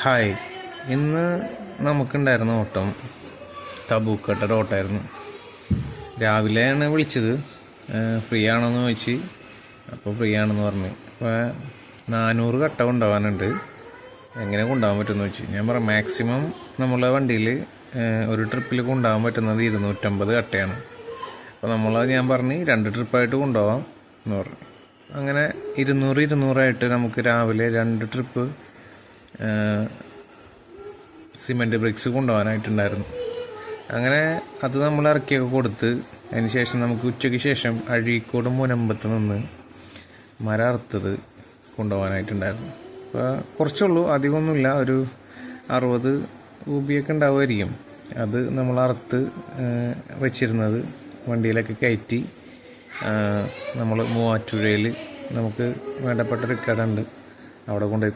Hi, ഇന്ന് നമുക്കുണ്ടായിരുന്ന ഓട്ടം തബൂക്കട്ട ഓട്ടമായിരുന്നു. രാവിലെയാണ് വിളിച്ചത്, ഫ്രീ ആണോയെന്ന് ചോദിച്ച്. അപ്പോൾ ഫ്രീ ആണെന്ന് പറഞ്ഞു. അപ്പോൾ 400 കട്ട കൊണ്ടുപോകാനുണ്ട്, എങ്ങനെ കൊണ്ടുപോകാൻ പറ്റുമെന്ന് ചോദിച്ചു. ഞാൻ പറയാം, മാക്സിമം നമ്മളെ വണ്ടിയിൽ ഒരു ട്രിപ്പിൽ കൊണ്ടുപോകാൻ പറ്റുന്നത് 250 കട്ടയാണ്. അപ്പോൾ ഞാൻ പറഞ്ഞ് 2 ട്രിപ്പായിട്ട് കൊണ്ടുപോകാം എന്ന് പറഞ്ഞു. അങ്ങനെ 200 നമുക്ക് രാവിലെ 2 ട്രിപ്പ് സിമെൻറ്റ് ബ്രിക്സ് കൊണ്ടുപോകാനായിട്ടുണ്ടായിരുന്നു. അങ്ങനെ അത് നമ്മൾ ഇറക്കിയൊക്കെ കൊടുത്ത് അതിന് ശേഷം നമുക്ക് ഉച്ചയ്ക്ക് ശേഷം അഴീക്കോട് മുനമ്പത്ത് നിന്ന് മരം അറുത്തത് കൊണ്ടുപോകാനായിട്ടുണ്ടായിരുന്നു. അപ്പോൾ കുറച്ചുള്ളൂ, അധികമൊന്നുമില്ല, ഒരു 60 രൂപയൊക്കെ ഉണ്ടാവുമായിരിക്കും. അത് നമ്മൾ അറുത്ത് വെച്ചിരുന്നത് വണ്ടിയിലൊക്കെ കയറ്റി നമ്മൾ മൂവാറ്റുപുഴയിൽ നമുക്ക് വേണ്ടപ്പെട്ട ഒരു കട ഉണ്ട്, അവിടെ കൊണ്ടുപോയി